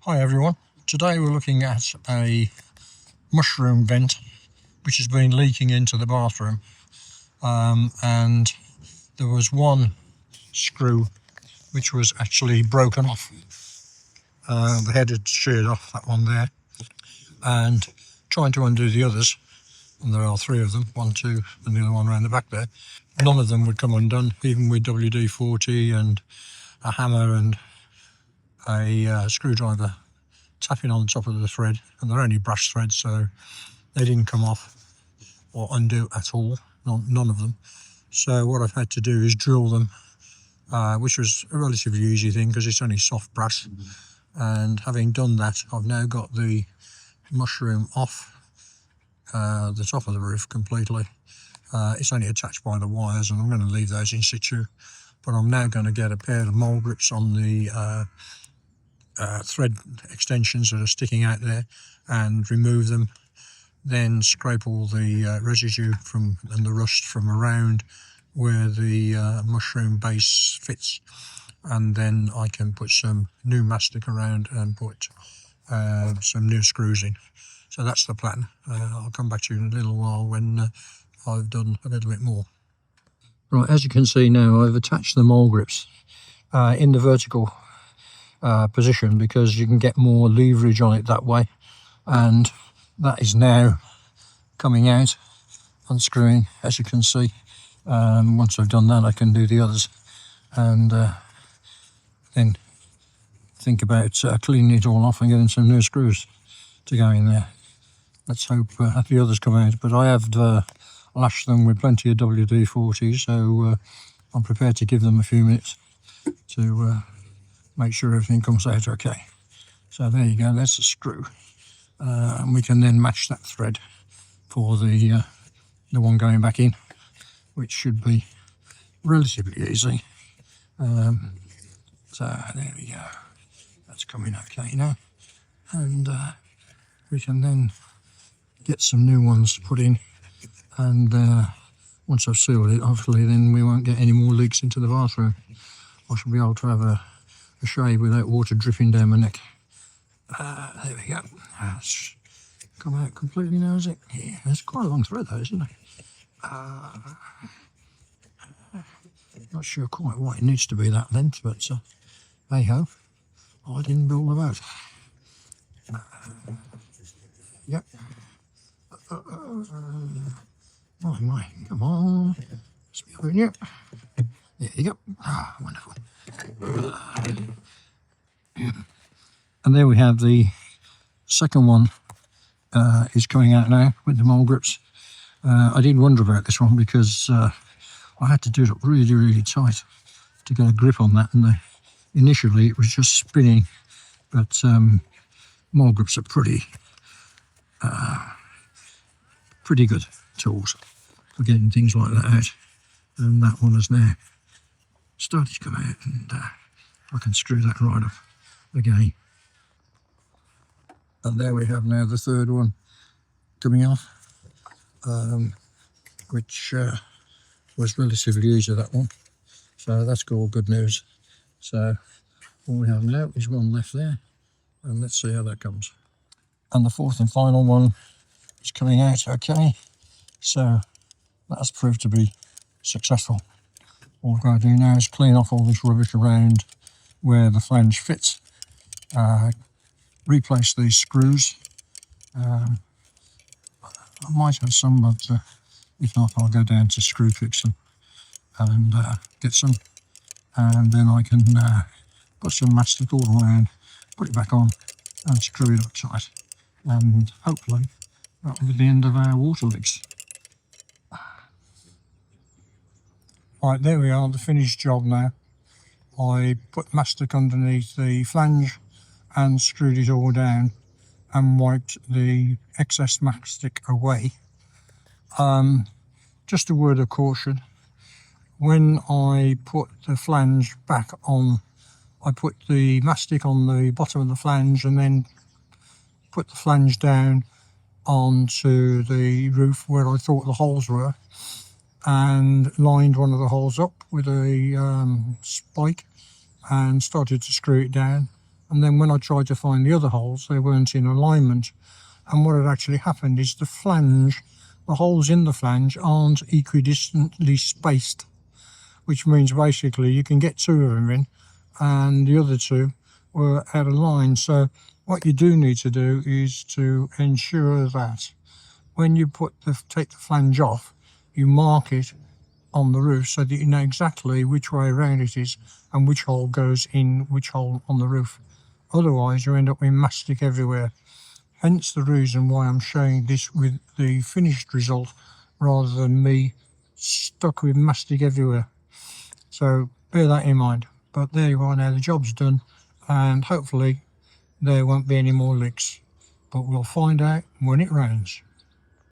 Hi everyone, today we're looking at a mushroom vent which has been leaking into the bathroom, and there was one screw which was actually broken off. The head had sheared off, that one there, and trying to undo the others, and there are three of them, 1, 2 and the other one around the back there. None of them would come undone, even with WD-40 and a hammer and a screwdriver tapping on the top of the thread, and they're only brush threads, so they didn't come off or undo at all, none of them. So what I've had to do is drill them, which was a relatively easy thing because it's only soft brass. And having done that, I've now got the mushroom off the top of the roof completely. It's only attached by the wires, and I'm going to leave those in situ, but I'm now going to get a pair of mole grips on the thread extensions that are sticking out there and remove them, then scrape all the residue and the rust from around where the mushroom base fits, and then I can put some new mastic around and put some new screws in. So that's the plan. I'll come back to you in a little while when I've done a little bit more. Right, as you can see now, I've attached the mole grips in the vertical position because you can get more leverage on it that way, and that is now coming out, unscrewing, as you can see. Once I've done that, I can do the others, and then think about cleaning it all off and getting some new screws to go in there. Let's hope the others come out, but I have lashed them with plenty of WD-40, so I'm prepared to give them a few minutes to make sure everything comes out okay. So there you go, that's a screw, and we can then match that thread for the one going back in, which should be relatively easy. So there we go, that's coming okay now, and we can then get some new ones put in, and once I've sealed it, hopefully then we won't get any more leaks into the bathroom. I should be able to have a shave without water dripping down my neck. There we go. That's come out completely now, is it? Yeah, it's quite a long thread though, isn't it? Not sure quite why it needs to be that length, but hey ho, I didn't build the boat. Yep. My, come on. Let's be over here. There you go. Ah, wonderful. And there we have the second one is coming out now with the mole grips. I did wonder about this one because I had to do it really, really tight to get a grip on that, and initially it was just spinning, but mole grips are pretty good tools for getting things like that out, and that one has now started to come out, and I can screw that right up again. And there we have now the third one coming off, which was relatively easy, that one, so that's all good news. So all we have now is one left there, and let's see how that comes. And the fourth and final one is coming out okay, so that's proved to be successful. All I've got to do now is clean off all this rubbish around where the flange fits, replace these screws. I might have some, but if not, I'll go down to screw fix them and get some, and then I can put some mastic all around, put it back on and screw it up tight, and hopefully that will be the end of our water leaks. Right, there we are, the finished job now. I put mastic underneath the flange and screwed it all down and wiped the excess mastic away. Just a word of caution, when I put the flange back on, I put the mastic on the bottom of the flange and then put the flange down onto the roof where I thought the holes were, and lined one of the holes up with a spike and started to screw it down, and then when I tried to find the other holes, they weren't in alignment. And what had actually happened is the holes in the flange aren't equidistantly spaced, which means basically you can get 2 of them in and the other 2 were out of line. So what you do need to do is to ensure that when you take the flange off, you mark it on the roof so that you know exactly which way around it is and which hole goes in which hole on the roof. Otherwise you end up with mastic everywhere. Hence the reason why I'm showing this with the finished result rather than me stuck with mastic everywhere. So bear that in mind. But there you are now, the job's done, and hopefully there won't be any more leaks. But we'll find out when it rains.